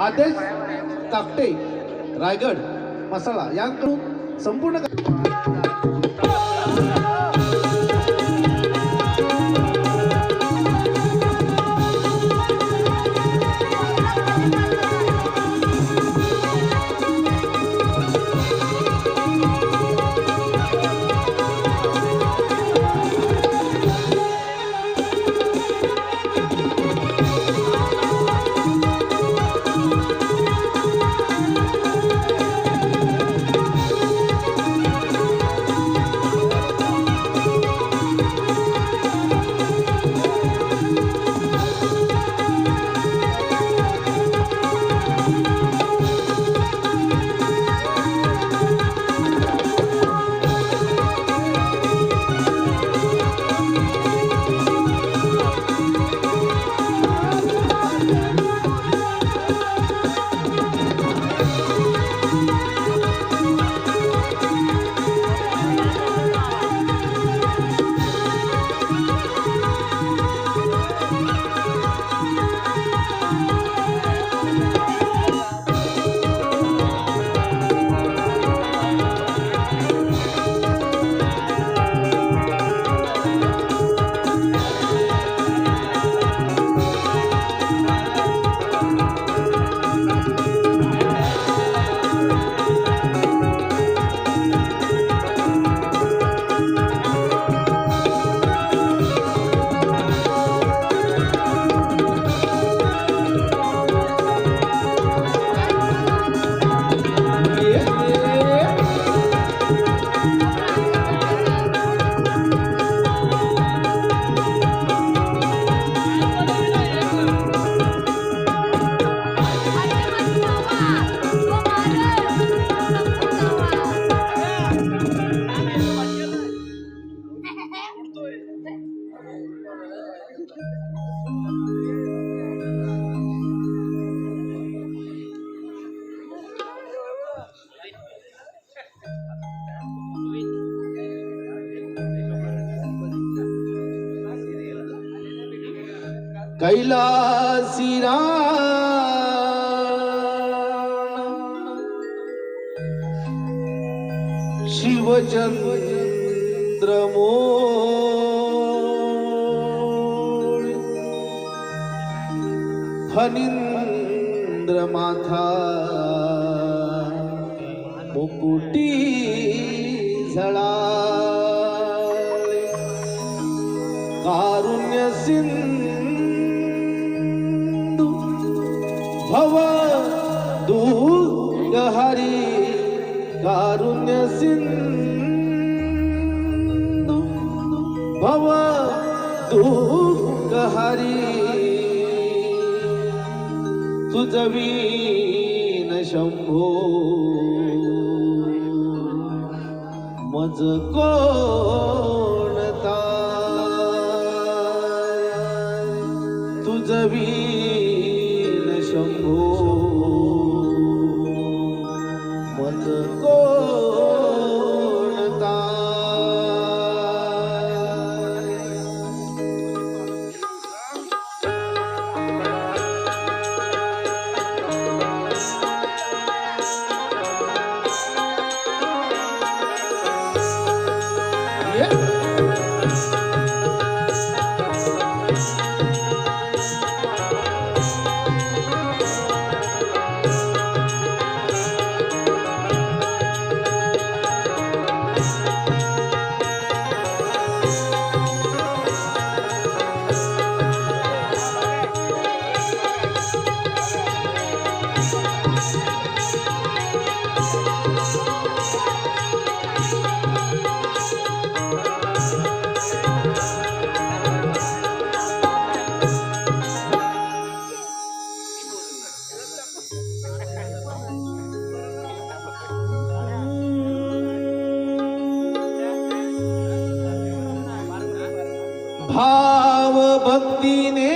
आदेश काकटे रायगड मसाला यांकडून संपूर्ण कैलासी शिवचंद्रमोळ फणींद्र माथा मुकुटी झळा कारुण्य सिंधू भव दुःखहरी कारुण्य सिंधू भव दुःखहरी तुझवीन शंभो मज कोणता तुझवीन शंभो मज कोणता भाव भक्तीने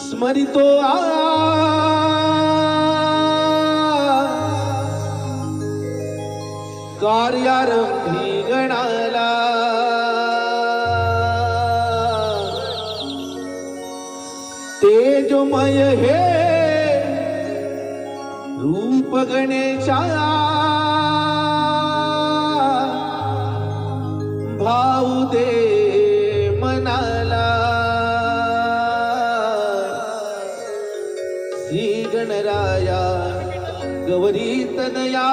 स्मरितो कार्यारंभी गणाला तेजोमय हे रूप गणेशा भाऊ दे मनाला श्री गणराया गौरी तनया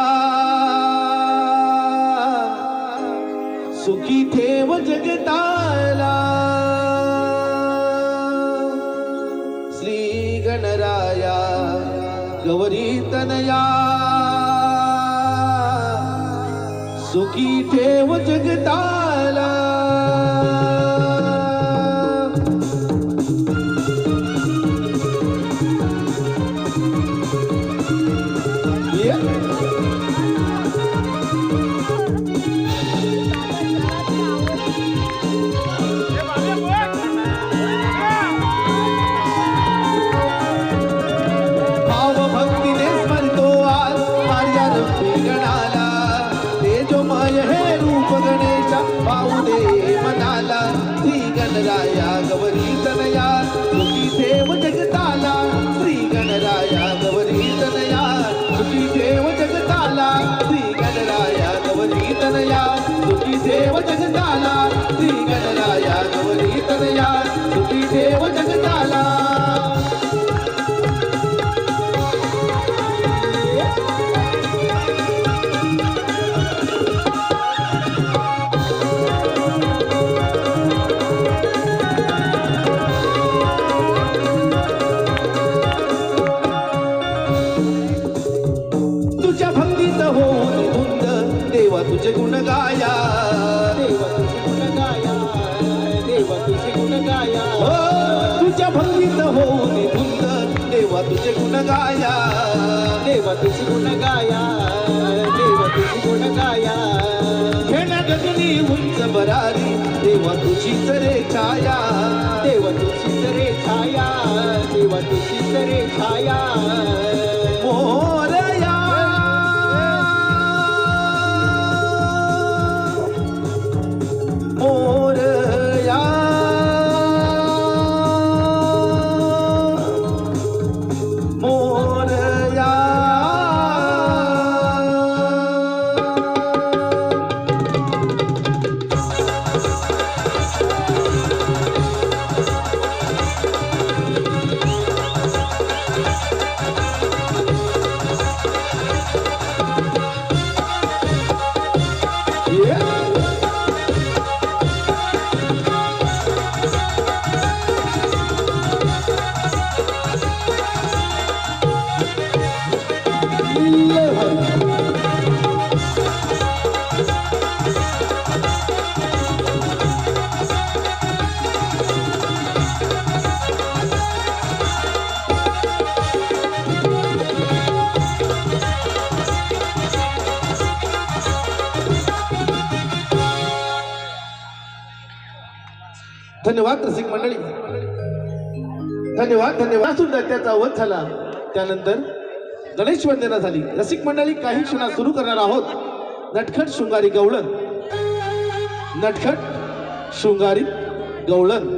सुखी ठेव जगताला श्री गणराया गौरी तनया सुखी ठेव जगताला गणराया गौरी तनया सुखी ठेव जगताला श्री गणराया गौरी तनया सुखी ठेव जगताला श्री गणराया गौरी तनया सुखी ठेव जगताला श्री गणराया गौरी तनया सुखी ठेव जगताला तुझे गुण गाया देवा तुझे गुण गाया देवा तुझे गुण गाया तुझ्या भंगीत होऊन धुंद देवा तुझे गुण गाया देवा तुझे गुण गाया देवा तुझे गुण गाया खेळण्या गगनी उंच बरारी देवा तुझीच रे छाया देवा तुझीच रे छाया देवा तुझीच रे छाया मोरया मोरया मोरया धन्यवाद रसिक मंडळी, धन्यवाद धन्यवाद. सुद्धा त्याचा वध झाला. त्यानंतर गणेश वंदना झाली. रसिक मंडळी काही क्षणात सुरू करणार आहोत नटखट शृंगारी गवळण. नटखट शृंगारी गवळण.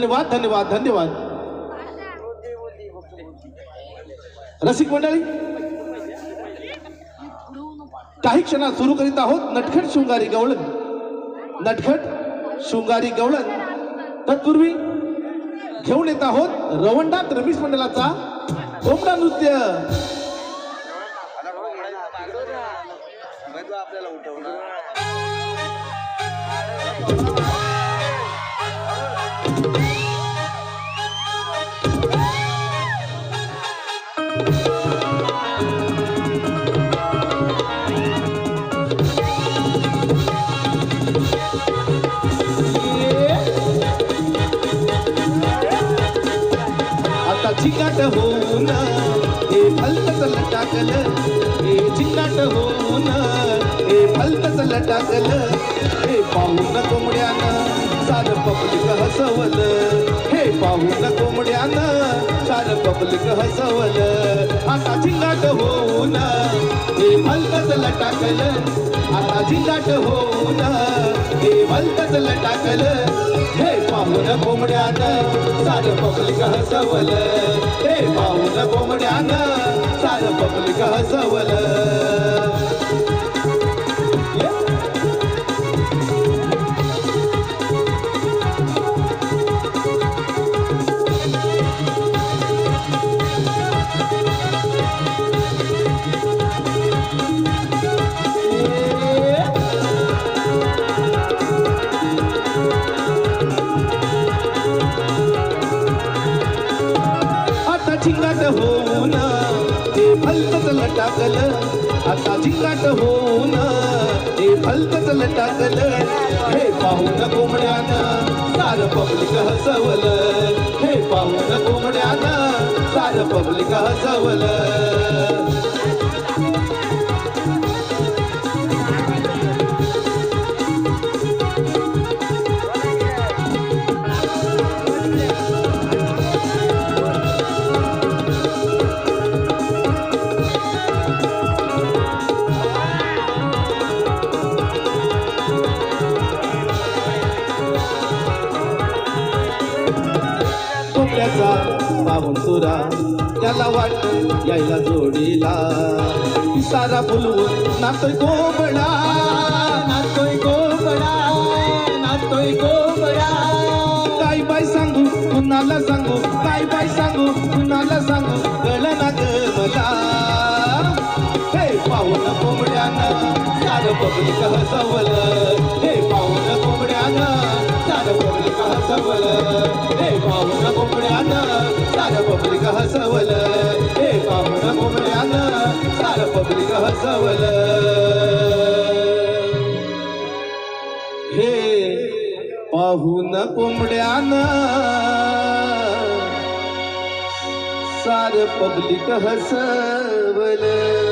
धन्यवाद धन्यवाद धन्यवाद. रसिक मंडळी, काही क्षणात सुरू करीत आहोत नटखट शृंगारी गवळण. नटखट शृंगारी गवळण. तत्पूर्वी घेऊन येत आहोत रवंडात रमेश मंडळाचा कोंबडा नृत्य. झिंगाट होऊन हे भलतच लटाकलं. हे झिंगाट होऊन हे भलतच लटाकलं. हे पाहून कोंबड्यानं सारं पब्लिक हसवलं. हे पाहून कोंबड्यानं सारं पब्लिक हसवलं. आता झिंगाट होऊन हे भलतच लटाकलं. आता झिंगाट होऊन हे भलतच लटाकलं. हे पाहून कोंबड्यानं सारं पब्लिक हसवलं. हे पाहून कोंबड्यानं सारं पब्लिक हसवलं. झिंगाट होऊन हे भलतच लटाकलं. आता झिंगाट होऊन हे भलतच लटाकलं. हे पाहून कोंबड्यानं सारं पब्लिक हसवलं. हे पाहून कोंबड्यानं सारं पब्लिक हसवलं. पाहून तुरा त्याला वाट यायला जोडीला. सारा बोलवून नाचतोय कोंबडा. नाचतोय कोंबडा. नाचतोय कोंबडा. काय बाय सांगू कुणाला सांगू. काय बाय सांगू कुणाला सांगू. कळना ग मला. हे पाहून कोंबड्यानं सारं पब्लिक हसवलं. हे पाहून कोंबड्यानं सारं पब्लिक हसवलं. हे पाहून कोंबड्यानं सारं पब्लिक हसवलं. हे पाहून कोंबड्यानं सारं पब्लिक हसवलं. हे पाहून कोंबड्यानं सारं पब्लिक हसवलं.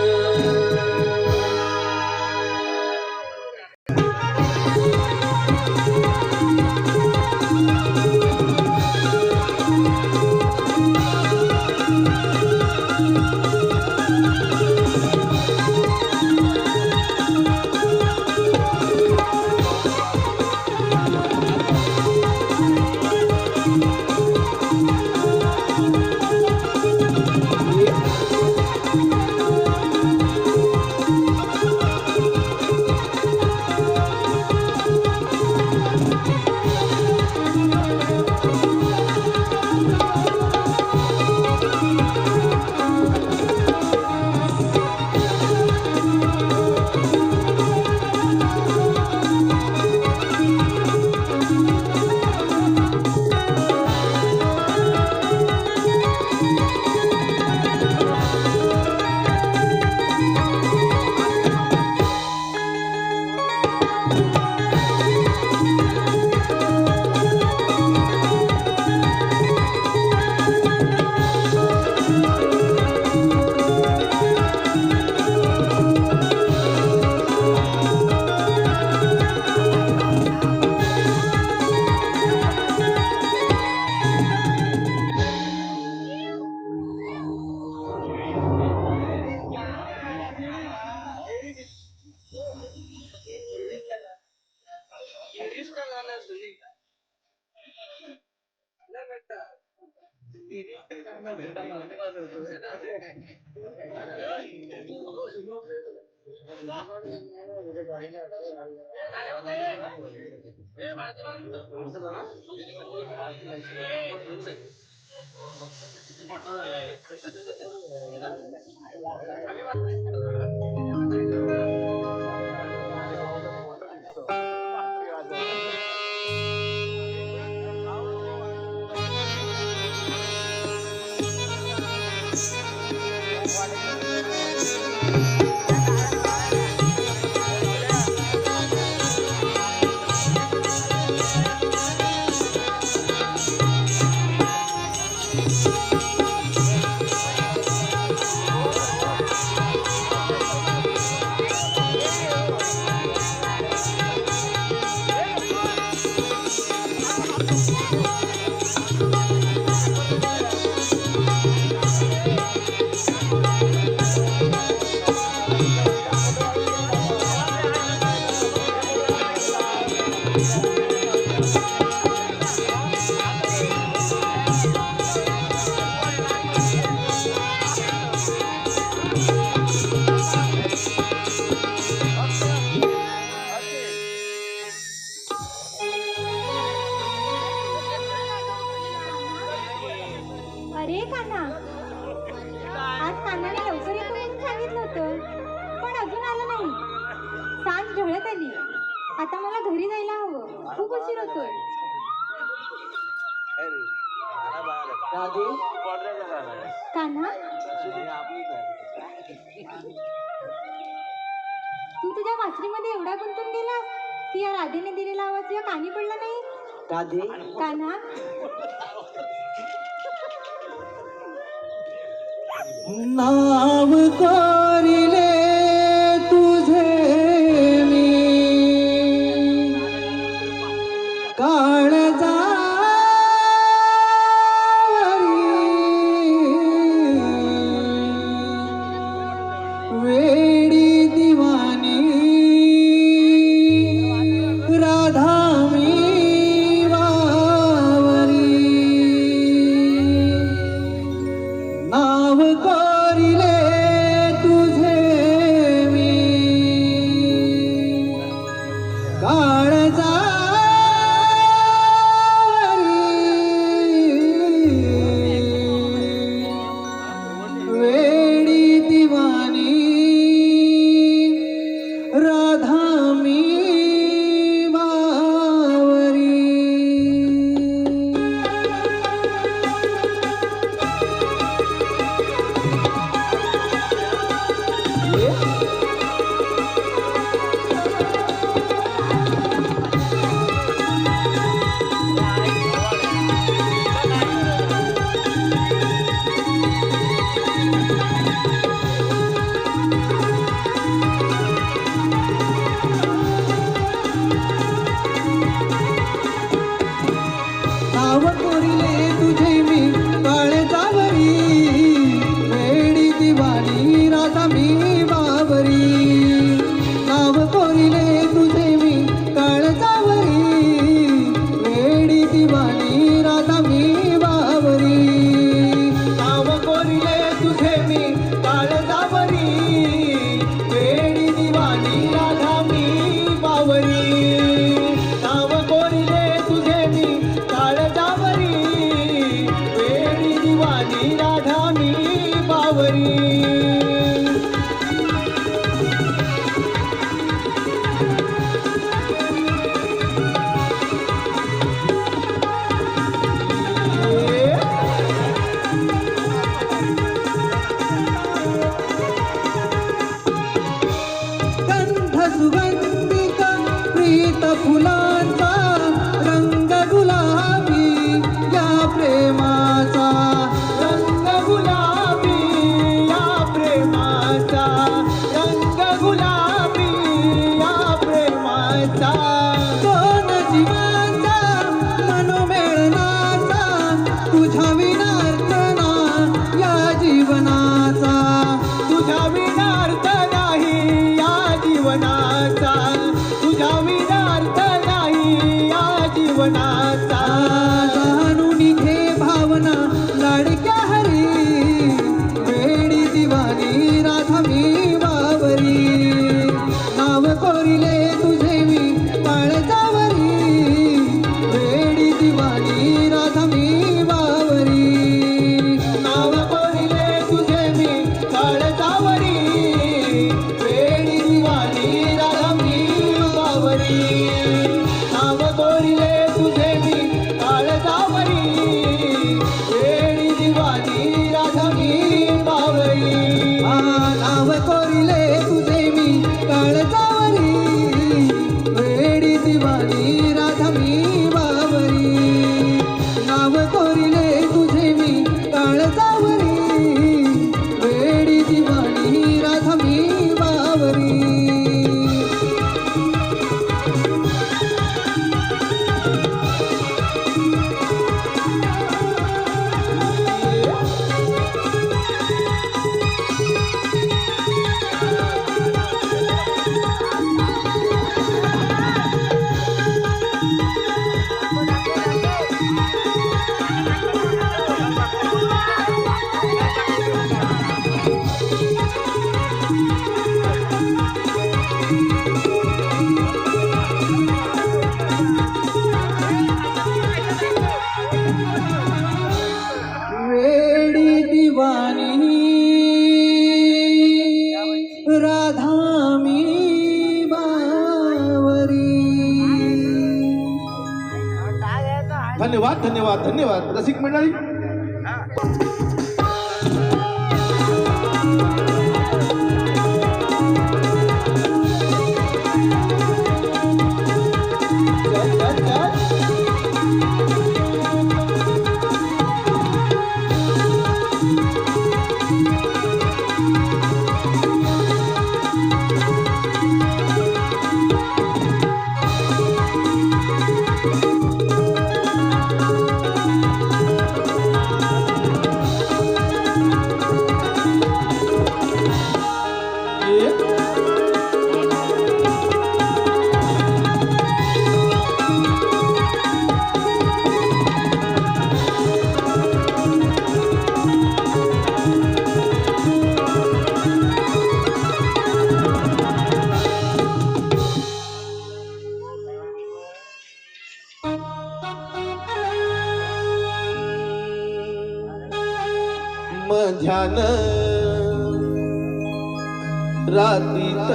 अरे कान्हा, आज कान्हाने लवकर येतो म्हणून सांगितलं होतं, पण अजून आला नाही. सांज ढळत आली. आता मला घरी जायला हवं, खूप उशीर होतोय. कान्हा, तू तुझ्या वासरीमध्ये एवढा गुंतून गेलास की या राधेने दिलेला आवाज तुझ्या कानी पडला नाही? राधे, कान्हा, नाव कोरिले तुझे मी काळजावरी, वेडी दिवानी राधा मी वावरी. नाव कोरिले तुझे मी काळजावरी, वेडी दिवानी राधा मी वावरी. नाव कोरिले तुझे मी काळजावरी, वेडी दिवाणी राधा मी वावरी. नाव कोरिले तुझे मी काळजावरी, वेडी दिवाणी राधा मी वावरी. नाव कोरिले तुझे मी काळजावरी, वेडी दिवाणी राधा मी वावरी. नाव कोरिले तुझे मी काळजावरी, वेडी दिवाणी राधा मी वावरी. गंध सुगंधिक प्रीत फुलांचा रंग गुलाबी या प्रेमाचा, रंग गुलाबी या प्रेमाचा, रंग गुलाबी या प्रेमाचा. दोन जीवांचा मनोमेलनाचा, तुझ्या विनार्थ ना या जीवनाचा, तुझ्या विनार्थ नाही या जीवनाचा, तुझ्या विनार्थ नाही या जीवनाचा. जाणून घे भावना लाडक्या हरी, वेडी दिवाणी राधा मी वावरी नाव कोरिले तुझे मी काळजावरी वेडी दिवाणी राधा मी वावरी नाव कोरिले तुझे मी काळजावरी वेडी दिवाणी राधा मी वावरी नाव कोरिले तुझे मी काळजावरी वेडी दिवाणी राधा मी वावरी नाव कोरिले तुझे मी काळजावरी वेडी दिवाणी राधा मी वावरी नाव कोरिले तुझे मी काळजावरी वेडी दिवाणी राधा मी वावरी वेडी दिवानी राधा मी बावरी धन्यवाद धन्यवाद धन्यवाद रसिक मंडळी. मध्यान रातीत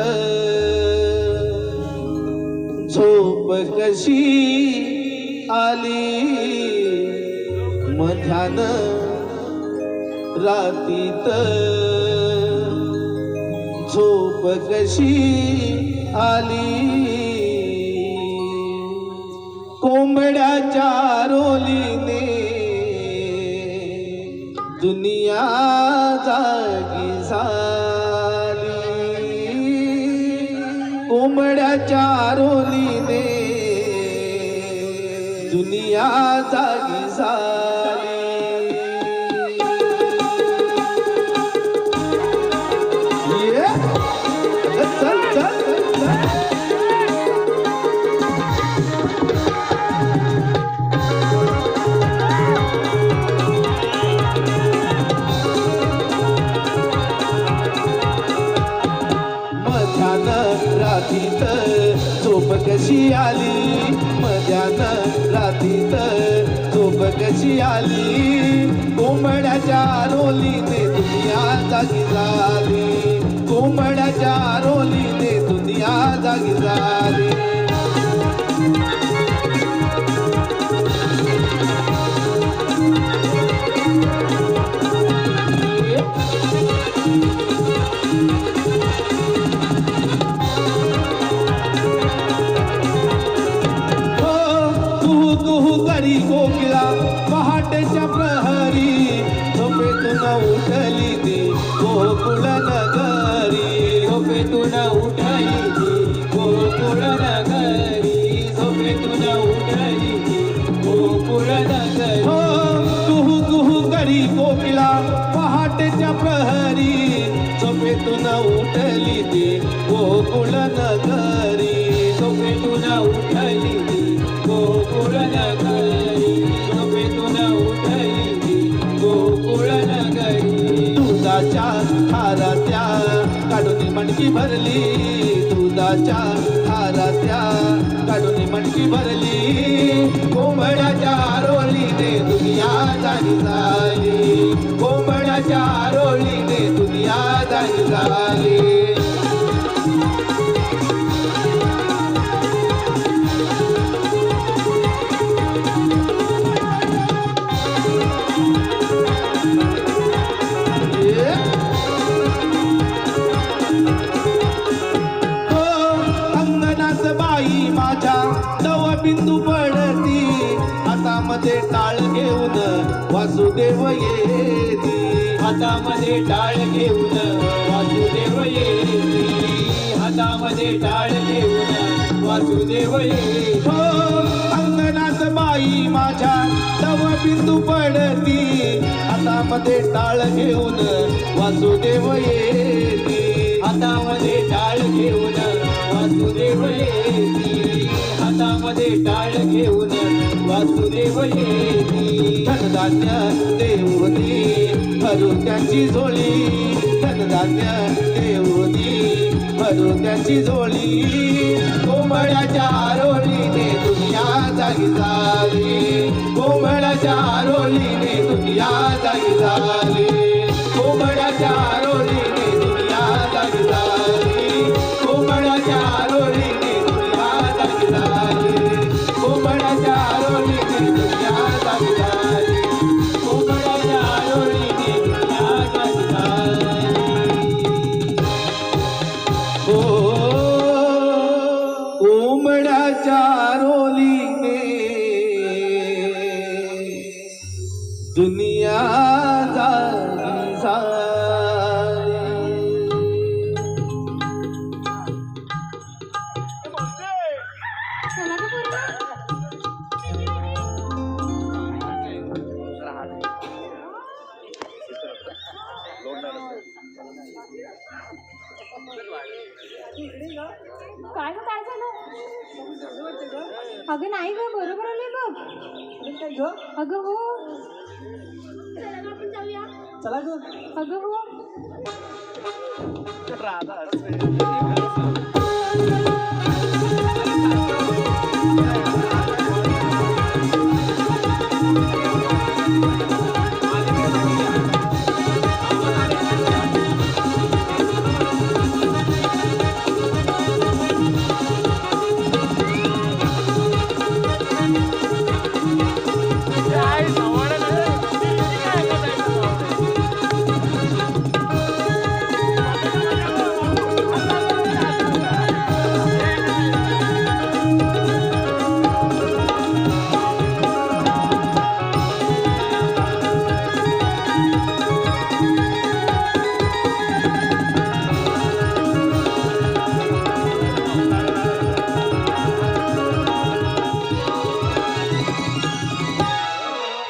झोप कशी आली मध्यान रातीत झोप कशी आली कोंबड्याच्या रोलीने दुनिया जागी झाली कोंबड्याच्या रोलीने दुनिया जागी झाली. चल चल रातीत झोप कशी आली मध्यान रातीत झोप कशी आली कोंबड्याच्या रोलीने दुनिया जागी झाली कोंबड्याच्या रोलीने दुनिया जागी झाली. करी कोकिळा पहाटेच्या प्रहरी झोपेतून उठली ती गोकुळ नगरी झोपेतून उठली ती गोकुळ नगरी झोपेतून उठली ती गोकुळ नगरी. कुहू कुहू करी कोकिळा पहाटेच्या प्रहरी झोपेतून उठली ती गोकुळ नगरी झोपेतून उठली ती गोकुळ नगरी झोपेतून उठली ती गोकुळ नगरी. दुधाच्या हारात्या काढून मणकी भरली दुधाच्या हारात्या काढून मणकी भरली कोंबड्याच्या रोलीने दुनिया जागी झाली कोंबड्याच्या रोलीने दुनिया जागी झाली बिंदू पडती हातामध्ये टाळ घेऊन वासुदेव येती हातामध्ये टाळ घेऊन वासुदेव येती हातामध्ये टाळ घेऊन वासुदेव येती हो अंगणात बाई माझ्या तव बिंदू पडती हातामध्ये टाळ घेऊन वासुदेव येती हातामध्ये टाळ घेऊन वासुदेव येती हातामध्ये टाळ घेऊन वासुदेव येती धनधान्य देऊनी भरून त्यांची झोळी धनधान्य देऊनी भरून त्यांची झोळी कोंबड्याच्या रोलीने दुनिया जागी झाली कोंबड्याच्या रोलीने दुनिया जागी झाली कोंबड्याच्या रोलीने दुनिया जागी झाली कोंबड्याच्या रोलीने दुनिया जागी झाली कोंबड्याच्या रोलीने दुनिया जागी झाली कोंबड्याच्या रोलीने दुनिया जागी झाली हो कोंबड्याच्या रोलीने दुनिया जागी झाली चला गं पोरं. काय गं काय झालं अगं नाही गं बरोबर आले बघ अगं हो चला ग अगं हो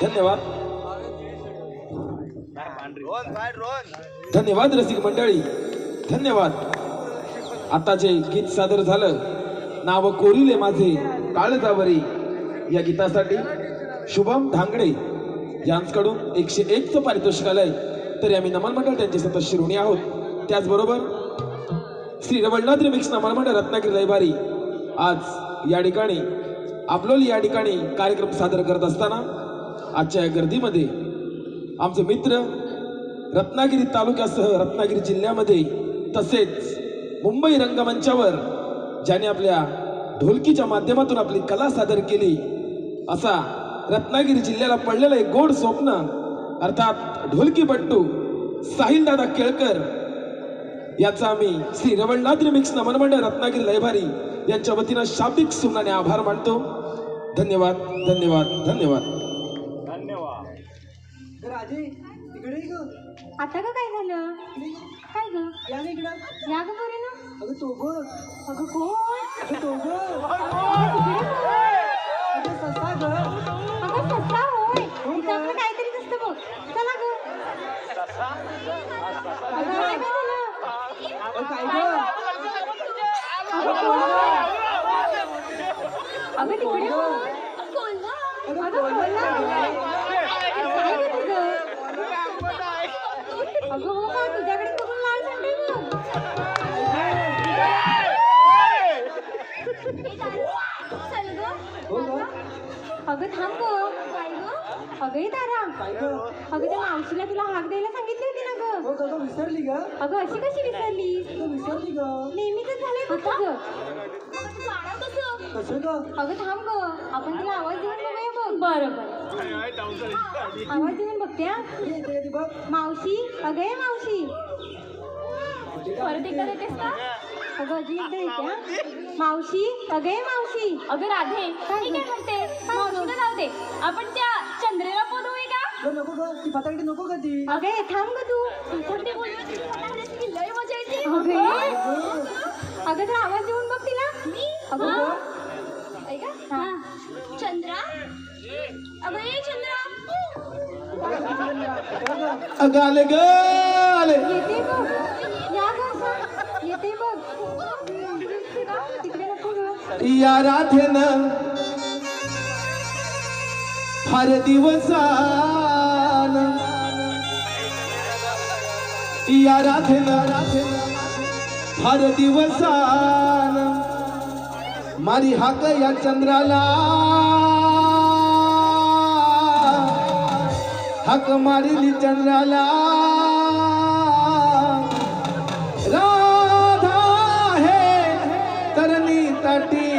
धन्यवाद धन्यवाद रसिक मंडळी धन्यवाद आता जे गीत सादर झालं नाव कोरिले माझे काळजावरी या गीतासाठी शुभम धांगडे यांच्याकडून 101चं पारितोषिक आलंय तरी आम्ही नमन मंडळ त्यांचे सतत ऋणी आहोत त्याचबरोबर श्री रवळनाथ रिमिक्स नमन मंडळ रत्नागिरी रविवारी आज या ठिकाणी आपलोली या ठिकाणी कार्यक्रम सादर करत असताना आजच्या या गर्दीमध्ये आमचे मित्र रत्नागिरी तालुक्यासह रत्नागिरी जिल्ह्यामध्ये तसेच मुंबई रंगमंचावर ज्याने आपल्या ढोलकीच्या माध्यमातून आपली कला सादर केली असा रत्नागिरी जिल्ह्याला पडलेलं एक गोड स्वप्न अर्थात ढोलकीपट्टू साहिलदादा केळकर याचा आम्ही श्री रवळनाथ रिमिक्स नमन मंडळ रत्नागिरी लयभारी यांच्या वतीनं शाब्दिक सुमनाने आभार मानतो धन्यवाद धन्यवाद धन्यवाद आता का काय झालं काय ग या ग बरे ना अगं कोण अगं ससा होय तिच्याकडे काहीतरी दिसतं बघ चला ग अगं काय झालं अगं तिकडे अगं बोला काय ग तुझं अगं हो का तुझ्याकडे बघून अगं थांब ग. काय ग? अगं ही तारा. काय ग? अगं त्या मावशीला तुला हाक द्यायला सांगितली होती ना ग. हो का विसरली ग? अगं अशी कशी विसरली? विसरली ग? नेहमीच झालंय बघ तुझं. कसं ग? अगं थांब ग. आपण तिला आवाज देऊन बघूया बघ. बरं आवाज देऊन बघते हा. येते कधी बघ. मावशी. अगं ये मावशी. परत एकदा देतेस का? अगं अजून एकदा येते हा. मावशी. अगं ये मावशी. अगं राधे मी काय म्हणते मावशीला जाऊ दे आपण त्या चंद्रेला बोलवूया का? नको ग, ती फटाकडी नको का ती? अगं ये थांब ग तू. फटाकडे बोलवूया लय मजा येते. अगं ये. अगं तर आवाज देऊन बघ तिला. अगं हा. बघ. ऐका हा. चंद्रा अगं ये चंद्रा अगं आले ग आले. येते बघ. या ग असं. येते बघ. तिकडे नको ग. या राधेनं फार दिवसान या राधेनं फार दिवसान मारी हाक या चंद्राला हाक मारिली चंद्राला राधा हे तरणी ताटी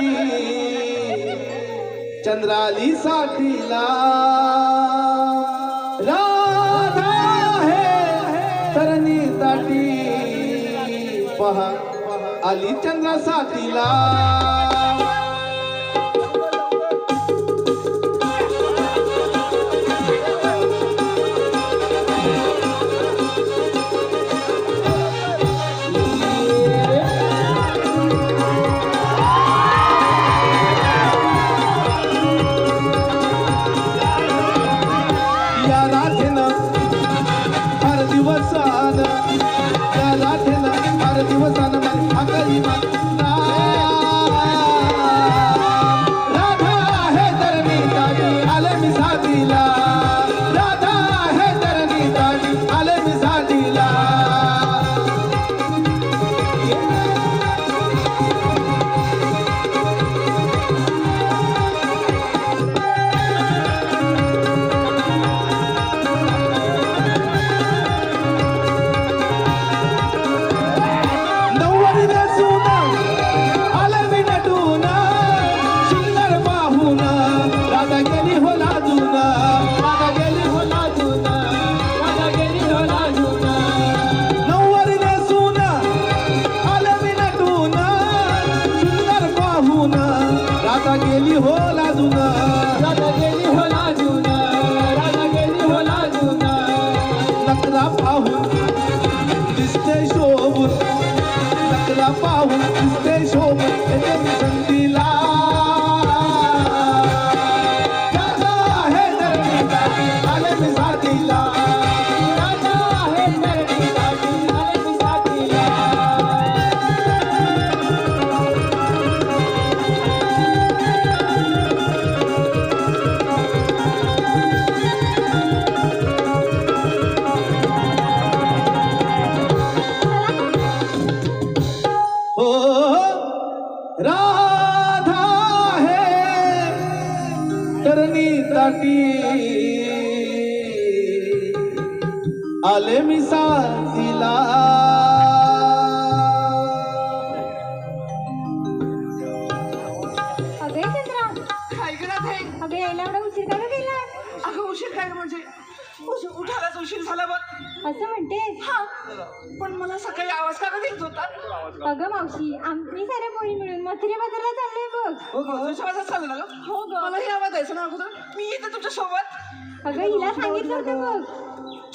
चंद्राली साठीला राधा हे तरणी ताटी पहा आली चंद्रा साठीला आले मी साथीला अगं ये चंद्रा. काय ग राधे? अगं यायला एवढा उशीर का ग केला? अगं उशीर काय ग म्हणजे उठायलाच उशीर झाला बघ. असं म्हणतेस? हा पण मला सकाळी आवाज का देत होता? अगं मावशी आम्ही साऱ्या पोरी मिळून मथुरे बाजारला चाललोय बघ. हो ग तुझ्या आवाजात चाललं ना ग? हो ग. मला हे आवाज द्यायचं ना अगोदर. मी येते तुमच्या सोबत. अगं हिला सांगितलं होतं बघ.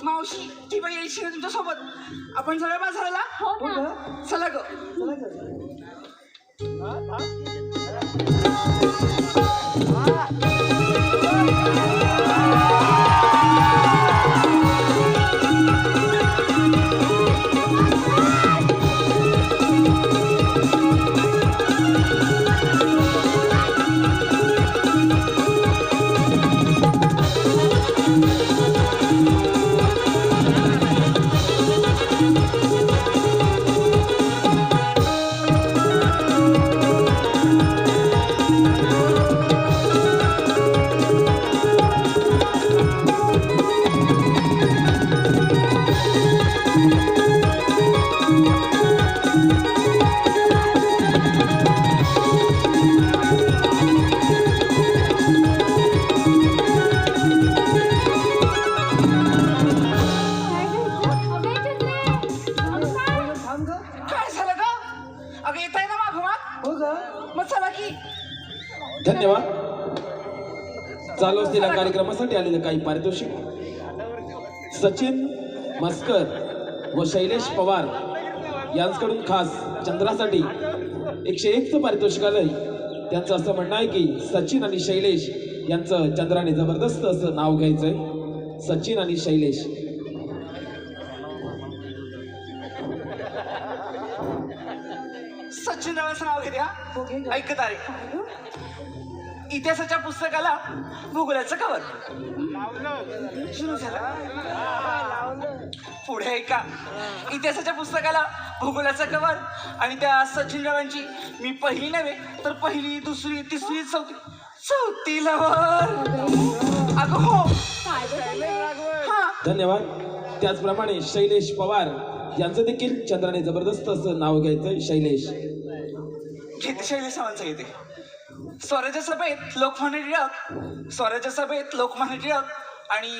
मावशी ती बाई यायची ना तुमच्या सोबत. आपण सगळ्या बाजाराला. हो ना. चला ग. मग चला की. धन्यवाद. चालू असलेल्या कार्यक्रमासाठी आलेले काही पारितोषिक. सचिन मस्कर व शैलेश पवार यांच्याकडून खास चंद्रासाठी 101चं पारितोषिक आलंय. त्यांचं असं म्हणणं आहे की सचिन आणि शैलेश यांचं चंद्राने जबरदस्त असं नाव घ्यायचंय. सचिन आणि शैलेश. सचिन रावांचं नाव घेते हा. ऐकत आहे. इतिहासाच्या पुस्तकाला भूगोलाचं कवर. सुरू झालं. पुढे ऐका. इतिहासाच्या पुस्तकाला भूगोलाचं कवर आणि त्या सचिन रावांची मी पहिली नव्हे तर पहिली, दुसरी, तिसरी, चौथी लवर. अगं हो. हा. धन्यवाद. त्याचप्रमाणे शैलेश पवार यांचं देखील चंद्राने जबरदस्त असं नाव घ्यायचंय. शैलेश. घेते शैलेश रावांचं घेते. स्वराज्य सभेत लोकमान्य टिळक, स्वराज्य सभेत लोकमान्य टिळक आणि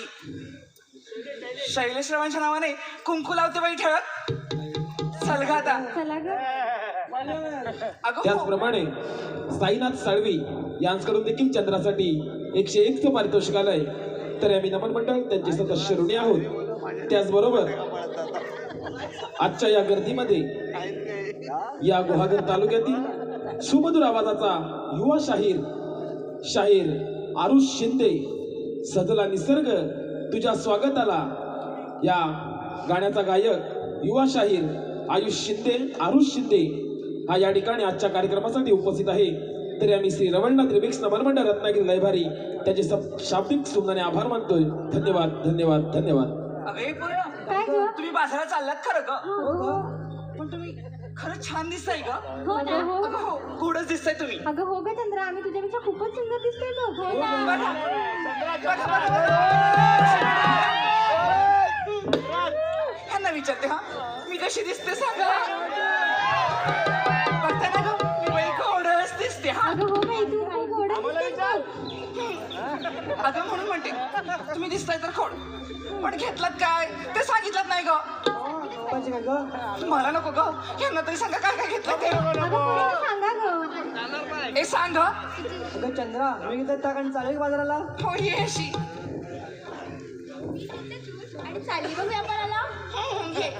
शैलेश रावांच्या नावाने कुंकू लावते बाई ठळक. चल ग आता. चला ग. अगं हो. त्याचप्रमाणे साईनाथ साळवी यांच्याकडून देखील चंद्रासाठी 101चं पारितोषिक आलंय. तर आम्ही नमन मंडळ त्यांचे सदस्य ऋणी आहोत. त्याचबरोबर आजच्या या गर्दीमध्ये या गुहागर तालुक्यातील सुमधुर आवाजाचा युवा शाहीर आरुष शिंदे, सजला निसर्ग तुझ्या स्वागताला या गाण्याचा गायक युवा शाहीर आरुष शिंदे हा या ठिकाणी आजच्या कार्यक्रमासाठी उपस्थित आहे. तरी आम्ही श्री रवळनाथ रिमिक्स नमन मंडळ रत्नागिरी लयभारी त्याचे शाब्दिक सुमनाने आभार मानतोय. धन्यवाद धन्यवाद धन्यवाद. अगे पूर्ण काय ग? तुम्ही बाजारात चाललात खरं ग. हो. पण तुम्ही खरंच छान दिसताय ग. हो ना. हो. अगं हो. गोडच दिसताय तुम्ही. अगं हो ग चंद्रा, आम्ही तुझ्यापेक्षा खूपच सुंदर दिसतोय ग. हो ना. बघा. ह्यांना विचारते हा मी कशी दिसते सांगा. बघता ना ग मी बाई गोडच दिसते हा. अगं हो बाई, तू खूप गोड दिसतेस बघ. अगं म्हणून म्हणते तुम्ही दिसताय तर खोड. पण घेतलात काय ते सांगितलं नाही ग. मला नको ग. ह्यांना तरी सांगा काय काय घेतलं ते. अगं कोणी सांगा ग. ए सांग ग. अगं चंद्रा, मी घेतलं टाकून चालेल बाजाराला. हो ये अशी. आणि चालली बघ व्यापाराला. घे.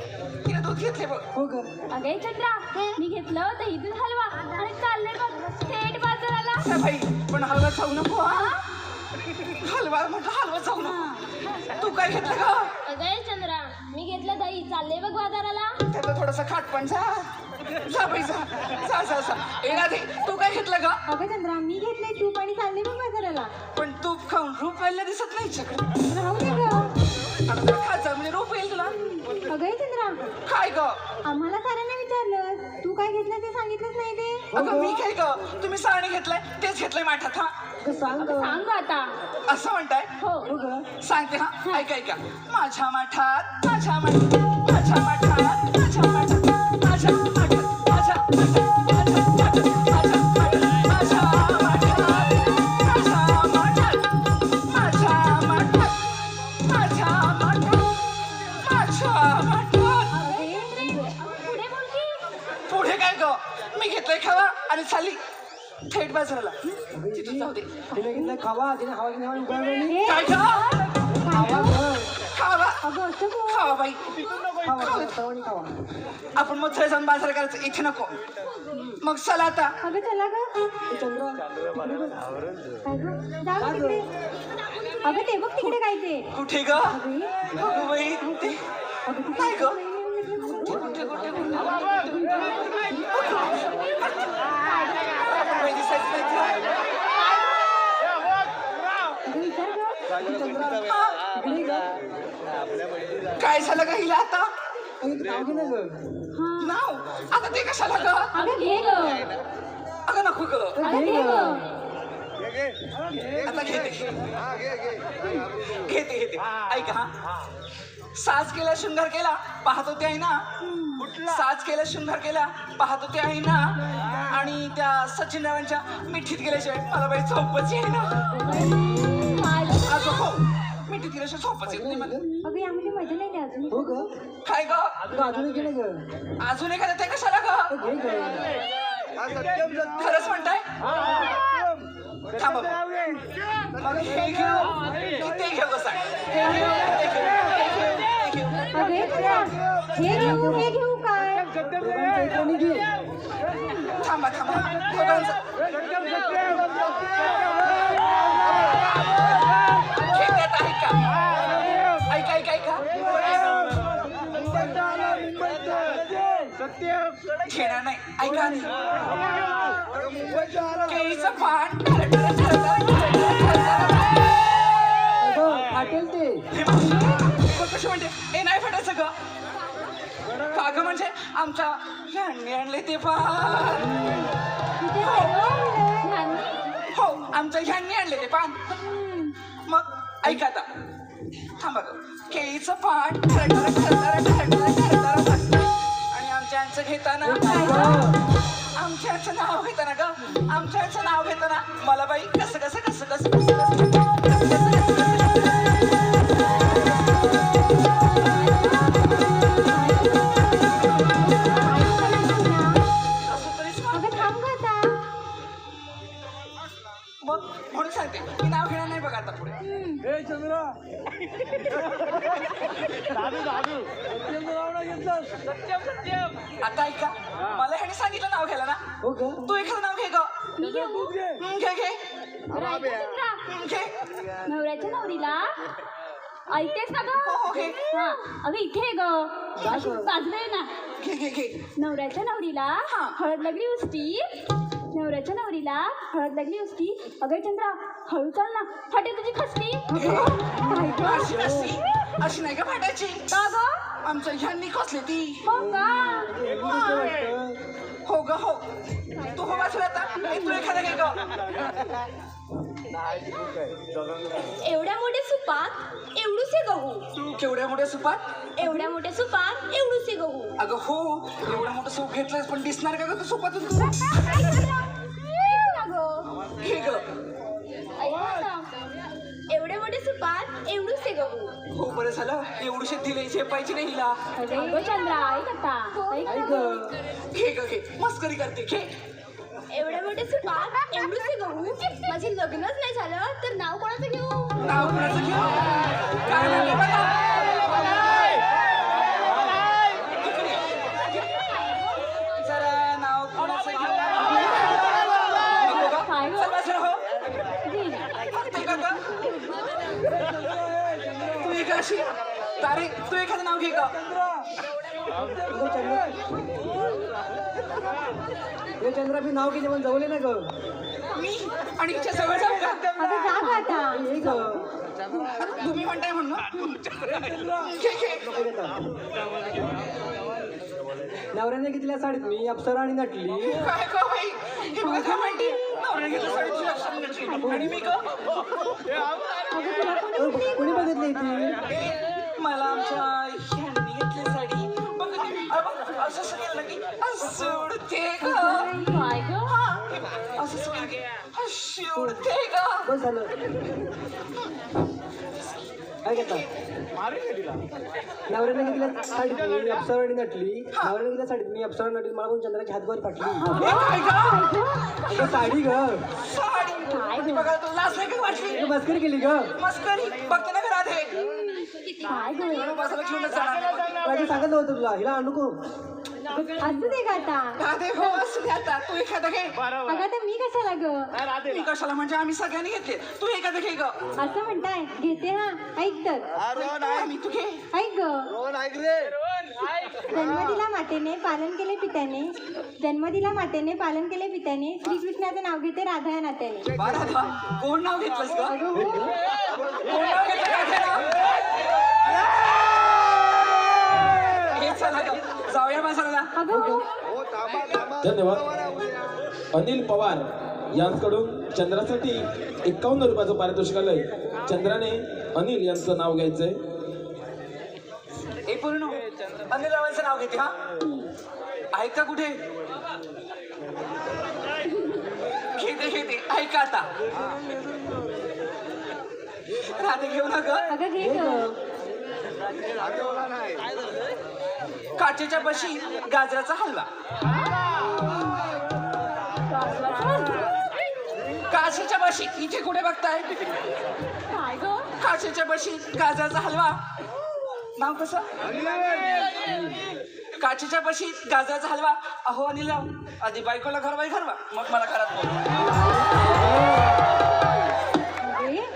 तिने दूध घेतले बघ. हो ग. अगे चंद्रा, मी घेतलं दही दूध हलवा आणि चालले बघ थेट बाजाराला. त्या बाई पण हलवा जाऊ नको हा. हलवा म्हटलं हलवा जाऊ नको. तू काय घेतलं ग. अगे चंद्रा, मी घेतलं दही चालले बघ बाजाराला. त्याचं थोडंसं खाटपण जा. जा बाई जा. जा जा जा. ए राधे तू काय घेतलं ग. अगं चंद्रा, मी घेतलंय तूप आणि चालले बघ बाजाराला. पण तूप खाऊन रूप व्हायला दिसत नाही चक्र. राहू दे ग. आता जरा खात जा म्हणजे रूप येईल तुला. अगं हे चंद्रा, काय ग. आम्हाला साऱ्यांना विचारलं, तू काय घेतलं ते सांगितलंच नाही ते. अगं मी काय ग. तुम्ही सारणी घेतलंय तेच घेतलंय माठात हा. अगं सांग ग. सांग ग आता. असं म्हणताय. हो. हो ग. सांगते हा. ऐका ऐका. माझ्या माठात माझ्या माठात माझ्या माठात माझ्या माठात माझ्या माठात माझ्या माठात माझ्या माठात माझ्या माठात माझ्या माठात माझ्या माठात माझ्या माठात माझ्या माठात. पुढे बोल की. पुढे काय ग. मी घेतलंय खावा आणि चालली थेट बाजाराला. तिथून जाऊ दे. तिने घेतलं खावा, तिने खावा की नाही उगाळलं. ए, काय ग. खावा ग. खावा अगं असं बोल. खावा बाई. खावा सर्वांनी खावा. आपण मग थोडं जाऊन बाजार करायचं इथे नको. मग चला आता. अगं चला ग. ए चंद्रा, तिकडे बघ. काय ग? जा ग तिकडे. अगं ते बघ तिकडे काय ते. कुठे ग. अगं बाई ते काय ग. कुठे कुठे बाई दिसायचं नाही तुला. अगं विचार ग. चंद्रा, इकडे ग. काय झालं ग हिला आता. अगं नाव घे ना ग. नाव आता ते कशाला ग. अगं घे ग. अगं नको ग. अगं घे ग. आता घेते घेते घेते. ऐका हा. साज केला शृंगार केला पाहत होते आहे ना. साज केला शृंगार केला पाहत होते आहे ना. आणि त्या सचिन रावांच्या मिठीत गेल्याशिवाय मला बाई झोपच आहे ना. अगं हो मिठीत गेल्याशिवाय झोपच येत नाही मला. अगं यामध्ये मजा नाही ना अजून. हो ग. काय ग. अगं अजून घे ना ग. अजून एखादं ते कशाला ग. घे ग. खरंच म्हणताय थांबा मग हे घेऊ की ते घेऊ कसं हे घेऊ ते घेऊ ते घेऊ अगं हे घेऊ काय दोघांच्या इकडे घे. थांबा थांबा दोघांचं खेळण्यात आहे का ऐका ऐका ऐका खेळणार नाही ऐका आधी. केळीचं पान अगं, फाटेल ते. कशी म्हणते हे नाही फाटायचं ग का ग म्हणजे आमच्या ह्यांनी आणले ते पान तिथे सगळं हो आमच्या ह्यांनी आणले ते पान मग ऐका आता थांबा ग केळीचं पान आणि आमच्या घेताना आमच्याचं नाव घेताना ग आमच्याचं नाव घेताना मला बाई कसं कसं कसं कसं कसं कसं अगं थांब गं आता. मग म्हणून सांगते मी नाव घेणार नाही बघा आता पुढे हे चंद्रा आता ऐका मला ह्याने सांगितलं नाव घ्यायला ना हो का तू एखादं नाव घे ग मी घेऊ घे घे घे नवऱ्याच्या नवरीला ऐकतेस ना हो हो घे हा अगं इथे ग बाजूला आहे ना घे घे घे नवऱ्याच्या नवरीला हळद लागली उष्टी नवऱ्याच्या नवरीला हळद लागली उष्टी अगं चंद्रा हळू चाल ना फाटे तुझी खसती अशी अशी अशी नाही का फाटायची का ग आमच्या ह्यांनी कसली ती हो का हो ग हो तू हो वाचला आता ए, तू एखादा घे ग एवढ्या मोठे सुपात एवढूसे गहू केवढ्या मोठ्या सुपात एवढ्या मोठ्या सुपात एवढूसे गहू अगं हो एवढं मोठं सूप घेतलंस पण दिसणार का ग तू सुपातून घे ग एवढे मोठे सुपात एवढूसे गहू हो बरं झालं एवढीशी दिले झेपायची नाही हिला अगं चंद्रा ऐक आता ऐक ना. घे ग घे मस्करी करते घे एवढे मोठे सुपात एवढूसे गहू माझे लग्नच नाही झालं तर नाव कोणाचं घेऊ नाव कुणाचं घेऊ काय म्हणते बघा जरा नाव कुणाचं घेऊ नको का? काय गं? चल बस रे, हो घे. फक्त एका का तू एक अशी तारे तू एखादं नाव घे का अगं, चंद्रा हे चंद्रा मी नाव केले पण जवळ ना ग मी आणि हिच्या जवळ जाऊ का अगं जा गं आता. ये ग तुम्ही म्हणताय म्हणून ना? घे घे नवऱ्याने घेतल्या साडीत मी अप्सरा आणि नटली काय का बाई हे बघा काय म्हणते नवऱ्याने घेतलं साडीची लक्षण आणि मी का कोणी बघितली ती मला आमच्या ह्यांनी घेतली साडी बघ असं असं केलं की सोडते का काय ग असं केलं की सोडते का बस झालं काय घेता नवऱ्याने घेतल्या साडीत मी अप्सरा आणि नटली नवऱ्याने घेतल्या साडीत मी अप्सरा नटली मला पण चंद्राची हातभर फाटली हे काय का अगं साडी ग साडी बघा तू लाज नाही का वाटली मस्करी केली ग मस्करी बघते ना घरात हे काय ग बसायला घेऊनच जाणार बाकी सांगितलं होतं तुला हिला आणू नको असू दे का आता. राधे हो असू दे आता तू एखादं घे अगं आता मी कशाला ग मी कशाला म्हणजे आम्ही सगळ्यांनी घेतले तू एखादं घे ग असं म्हणताय घेते हा ऐक तर मी तू घे ऐक ग जन्मदिला मातेने पालन केले पित्याने जन्मदिला मातेने पालन केले पित्याने श्रीकृष्णाचं नाव घेते राधा या नात्याने. बा राधा कोण नाव घेतलंस ग अगं हो कोण नाव घेतलं राधेनं? हे चला ग जाऊया मसाला अगं हो धन्यवाद अनिल पवार यांच्याकडून चंद्रासाठी 51 रुपयाचं पारितोषिक आलंय चंद्राने अनिल यांचं नाव घ्यायचंय हे पूर्ण अनिल रावांचं नाव घेते हा आहेत का कुठे घेते घेते ऐका आता राधे घेऊ ना ग अगं घे ग काचेच्या बशी गाजराचा हलवा बशी इथे कुठे बघताय? काय ग काचेच्या बशीत गाजराचा हलवा. नाव कसं? काचेच्या बशीत गाजराचा हलवा. अहो अनिलराव, आधी बायकोला घरवाई घरवा, मग मला घरात बोलवा. अरे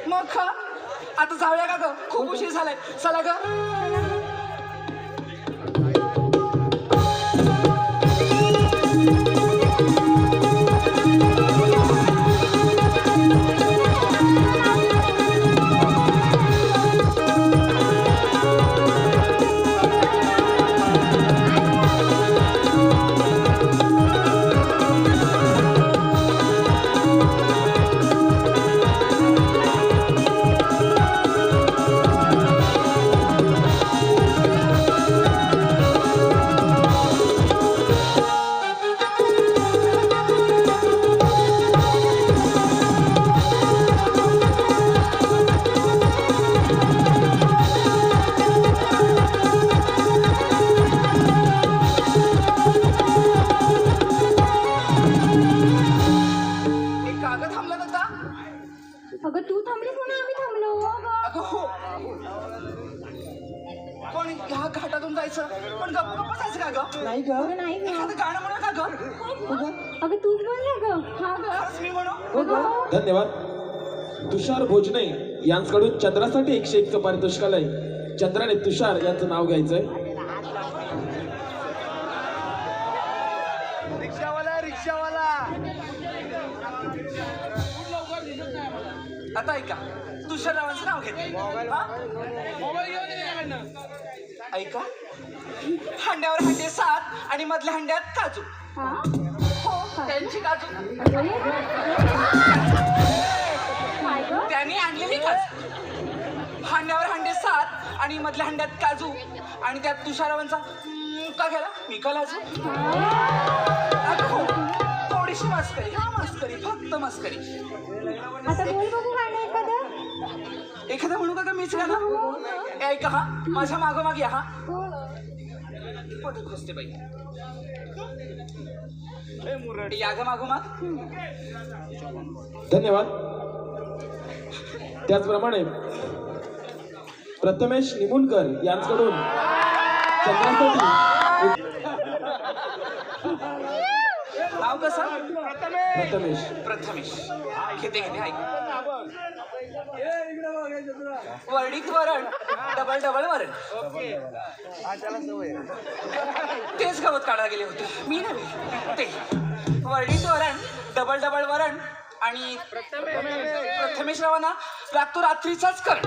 मग खा. आता जाऊया का ग? खूप उशीर झालाय. चला ग. एक कागद थांबला होता. अगं तू थांबलीस म्हणून आम्ही थांबलो. अगं हो. पण ह्या घाटातून जायचं, पण गप्प गप्प जायचं का ग? नाही का अगं नाही ग. एखादं गाणं म्हणू का ग? अगं तूच बोल ना ग. हा ग खरंच मी म्हणू? हो का धन्यवाद. तुषार भोजने यांच्याकडून चंद्रासाठी 101चं पारितोषिक आलंय. चंद्राने तुषार यांचं नाव घ्यायचंय. आता ऐका, तुषाररावांचं नाव घेते. ऐका, हांड्यावर हांडे 7 आणि मधल्या हांड्यात काजू. हा हो, त्यांची काजू. काय ग त्यांनी आणलेली काजू. हांड्यावर हांडे 7 आणि मधल्या हांड्यात काजू आणि त्यात तुषाररावांचा का घ्याला मी का लाजू? अगं हो, थोडीशी मस्करी. हा मस्करी, फक्त मस्करी. आता बोल बघू गाणं एखादं. एखादं म्हणू का मीच गाणं? ऐका हा, माझ्या मागोमाग या. हा पटत बसते बाई. या ग मागोमाग. धन्यवाद. त्याचप्रमाणे प्रथमेश निमुणकर यांच्याकडून चंद्रासाठी नाव कसं? प्रथमेश प्रथमेश. घेते घेते ऐक. वरडीत वरण, डबल डबल वरण. तेच गवत काढायला गेले होते मी नव्हे ते. वरडीत वरण, डबल डबल वरण आणि प्रथमेश रावांना लागतो रात्रीचाच करण.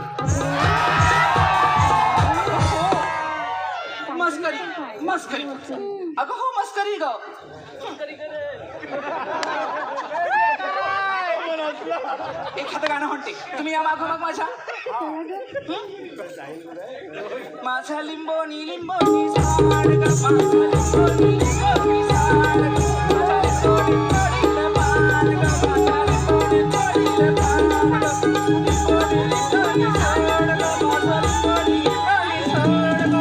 मस्करी मस्करी. अगं हो मस्करी ग. एखादं गाणं म्हणते, तुम्ही या मागोमाग माझ्या. माझा लिंबोनी लिंबोनी झाड ग, माझा लिंबोनी लिंबोनी झाड ग, माझा लिंबोनी पान ग, माझा लिंबोनी पान ग, लिंबोनी लिंबोनी झाड ग, माझा लिंबोनी झाड ग,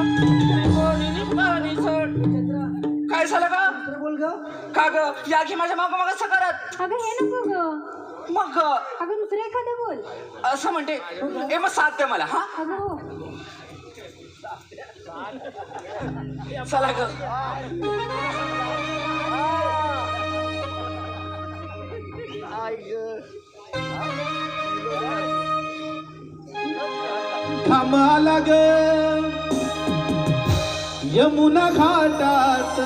लिंबोनी झाड. काय झालं का? बोल ग का ग? या की माझ्या मागोमाग असं करत. अगं हे नको ग. मग अगं दुसरं एखादं बोल. असं म्हणते. ए मग साथ द्या मला. हा अगं हो. चला ग. थांबाला ग यमुना घाटात,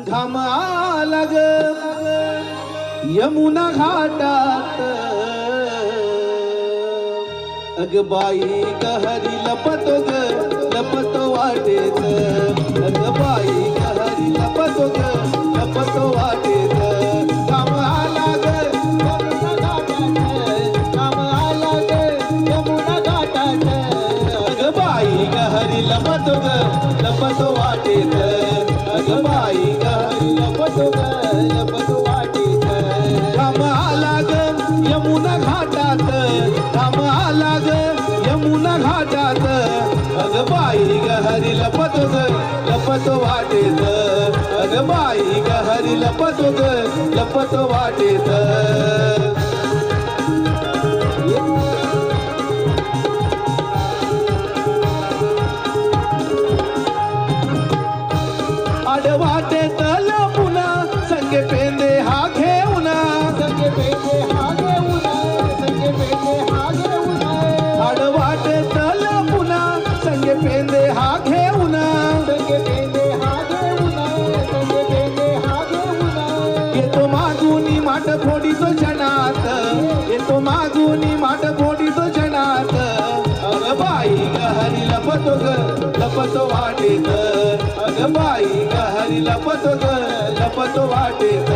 घामाला ग यमुना घाटात. अग बाई गहरी लपतो ग, लपतो वाटेत. अग बाई गहरी लपतो ग, लपतो वाटेत. घामाला ग यमुना घाटात, घामाला ग यमुना घाटात. अग बाई गहरी लपतो ग, लपतो वाटेत. अग बाई गहरी लपतो ग, लपतो वाटेत. घामाला ग यमुना घाटात, घामाला ग यमुना घाटात. अग बाई ग हरी लपतो ग लपतो वाटेत अग बाई ग हरी लपतो ग लपतो वाटेत आडवाटेत लपुना संगे पेंदे हा घेऊन संगे पेंदे हा घेऊन संगे पेंदे हा घेऊन आडवाटेत लपुना संगे पेंदे हा घेऊन संगे पेंदे हा घेऊन संगे पेंदे हा घेऊन येतो मागुनी माट फोडीतो क्षणात येतो मागुनी माट फोडीतो क्षणात अग बाई ग हरी लपतो ग लपतो वाटेत अग बाई ग हरी लपतो ग लपतो वाटेत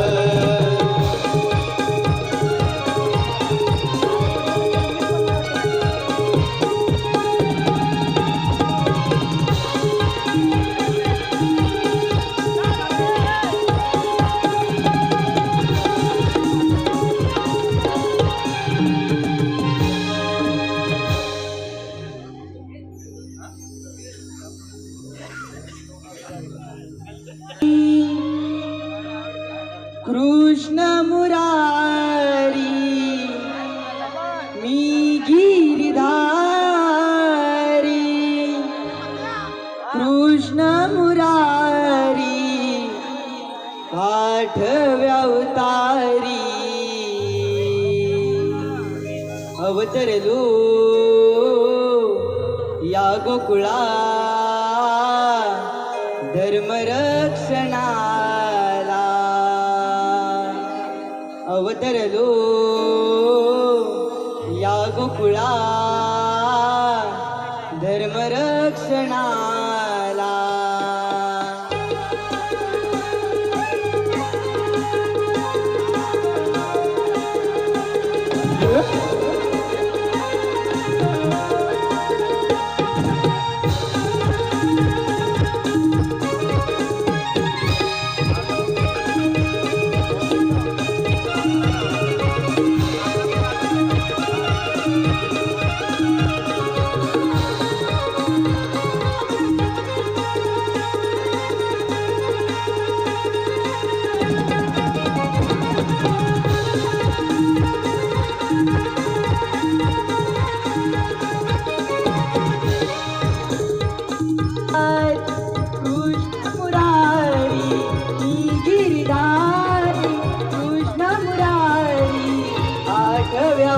कृष्ण मुरारी मी गिरिधारी कृष्ण मुरारी पाठव्या अवतारी अवतरलो या गोकुळा धर्मरक्षणाला अवतरलो या गोकुळा धर्मरक्षणाला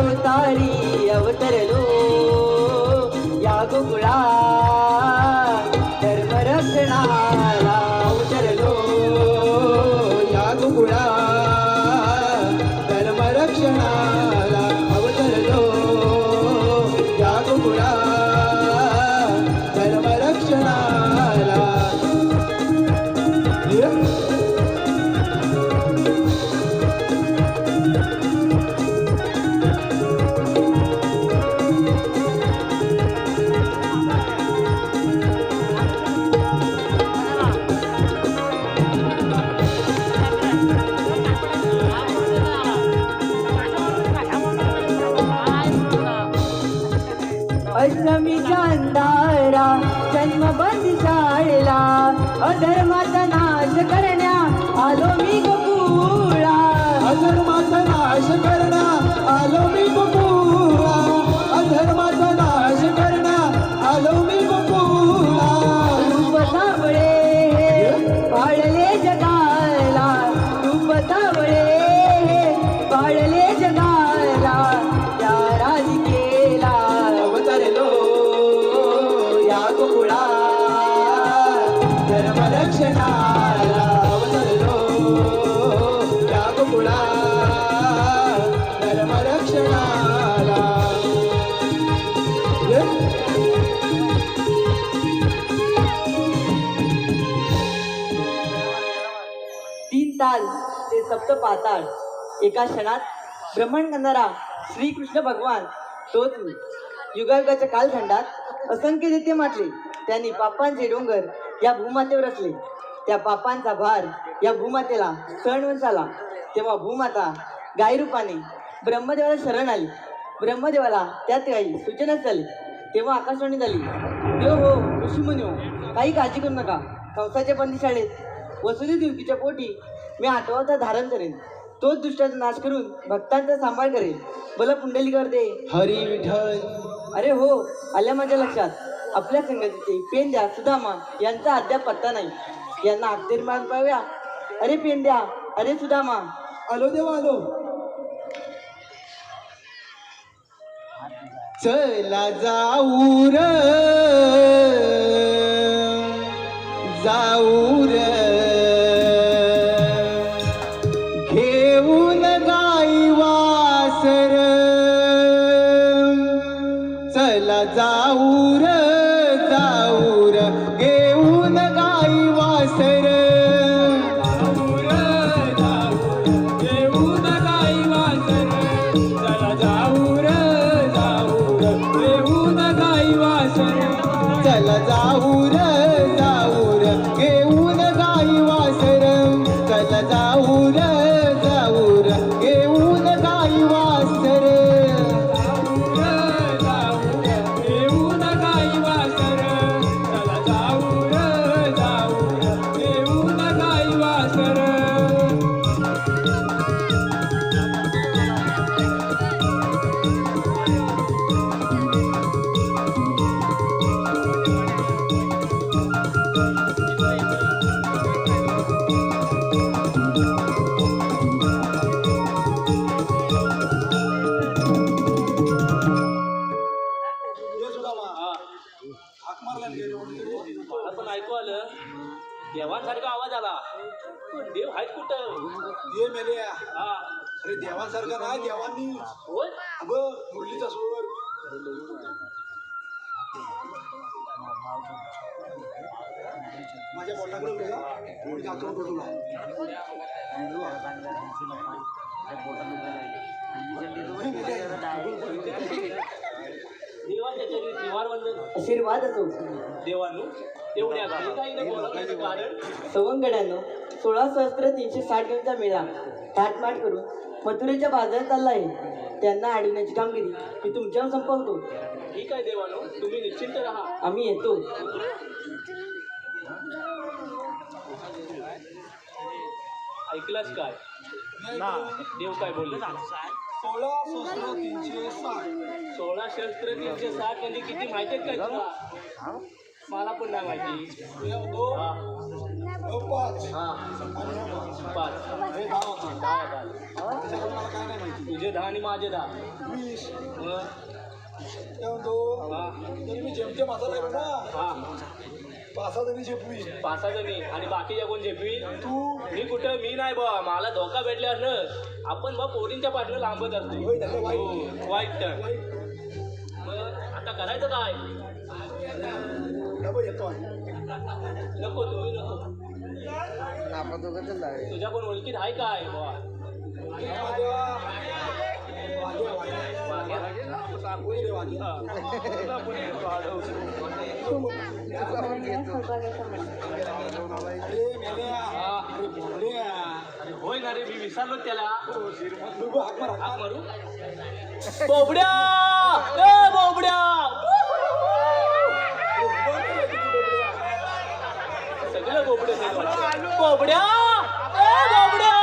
अवतारी अवतरलो या गोकुळा धर्मरक्षणाला अवतरलो या गोकुळा धर्मरक्षणाला अवतरलो या गोकुळा धर्मरक्षणाला अष्टमीच्या अंधारा जन्मबंद शाळेला अधर्माचा नाश करण्या आलो मी गोकुळा अधर्माचा नाश करण्या आलो मी गोकुळा अधर्माचा नाश करण्या आलो मी गोकुळा रूप सावळे पाळले जगाला रूप सावळे पाळले जगाला त्या राधिकेला अवतरलो या गोकुळा धर्मरक्षणाला अवतरलो या गोकुळा धर्मरक्षणाला तीन ताल ते सप्त पाताळ एका क्षणात भ्रमण करणारा श्रीकृष्ण भगवान तोच युगायुगाच्या कालखंडात असंख्य दैत्य माटले. त्यांनी पापांचे डोंगर या भूमातेवर असले. त्या पापांचा भार या भूमातेला सहन झाला. तेव्हा भूमाता गाय रूपाने ब्रह्मदेवाला शरण आली. ब्रह्मदेवाला त्यात काही सूचनाच झाली. तेव्हा आकाशवाणी झाली, देव हो मावशी म्हणे काही काळजी करू नका. कंसाच्या बंदीशाळेत वसुली देवकीच्या पोटी मी आठवता धारण करेन. तोच दुष्टाचा नाश करून भक्तांचा सांभाळ करेन. बोला पुंडलिकावर दे. हरी विठ्ठल. अरे हो, आल्या माझ्या लक्षात. आपल्या संगतीचे पेंद्या सुदामा यांचा अद्याप पत्ता नाही. यांना अखेरमान पाहूया. अरे पेंद्या, अरे सुदामा. आलो देवा आलो. चला जाऊ र जाऊ र घेऊन गाई वासर. चला जाऊ र जाऊ र घेऊन गाई वासर. चला जाऊ र जाऊ र घेऊन गाई वासर. चला जाऊ र जाऊ र घेऊन गाई वासर. पण ऐकू आलं देवांसारखा आवाज आला. पण देव आहेत कुठं? ये मेले. हा अरे देवांसारखा नाही, देवांनी होय. अगं मुरलीचा स्वर. माझ्या बोटाकडे बघा. मी जातो बोलूला. देवाच्या चरणी त्रिवार वंदन. आशीर्वाद असो. देवांनो एवढ्या काही बोलायचं कारण सवंगड्यानं 16,360 घेऊनचा मेळा थाटमाट करून मथुरेच्या बाजारात चालला आहे. त्यांना अडवण्याची कामगिरी मी तुमच्यावर संपवतो. ठीक आहे देवांनो, तुम्ही निश्चिंत राहा. आम्ही येतो. ऐकलाच काय देव काय बोलले? 16 शस्त्र 360 म्हणजे किती माहिती आहे काय तुला? मला पण नाही माहिती. पाच तुझे 10 आणि माझे 10. जेमते माझा लागलो ना. हा 5 जणी झेपवी. 5 जणी आणि बाकीच्या कोण झेपवी? तू. मी कुठं? मी नाही बा. मला धोका भेटल्यावर ना आपण बा पोरींच्या पाठनं लांबत असतो. वाईट तर मग आता करायचं काय? येतो. नको तुम्ही नको. तुझ्या पण ओळखीत आहे काय बा? होय ना रे, मी विसरलो त्याला. हाक मारू. बोबड्या ए बोबड्या. सगळं बोबड्या बोबड्या ए बोबड्या.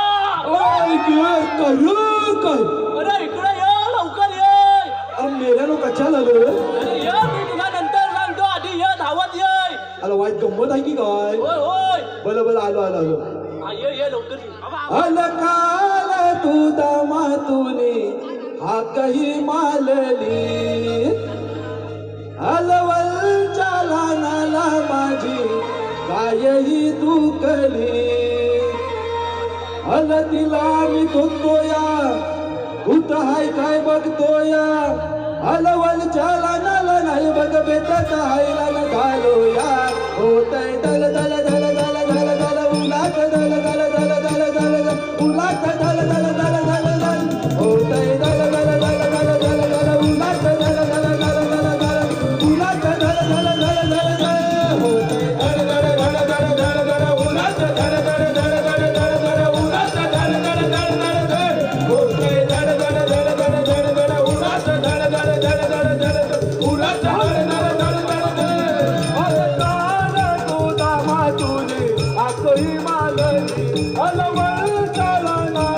अरे इकडे ये लवकर ये. मेल्यानो कशाला अरे ये, मी तुला नंतर सांगतो. आधी ये, धावत ये. आला वाईट गंमत आहे की काय? होय होय. बोला बोला आलो आलो आलो. हा ये लवकर. अलकाल तू दामातुने हा काही मालली. अलवलच्या लहानाला माझी कायही दुखली. अल तिला मी धुतोया भूत हाय काय बघतोया. अलवलच्या लहानाला नाही बघ भेटत हायला न घालोया. होतय दल दल दल दल दल दल उलाट दल दल दल दल दल दल उलाट दल दल दल दल दल होतय दल दल दल दल दल दल उलाट दल दल दल दल दल उलाट दल दल दल दल दल होतय दल दल दल दल दल दल उलाट दल दल दल दल दल दल उलाट दल दल दल दल दल होतय दल दल दल दल दल दल उलाट दल दल दल दल दल उलाट दल दल दल दल दल तुझी आकळी मागली अलवळ चालना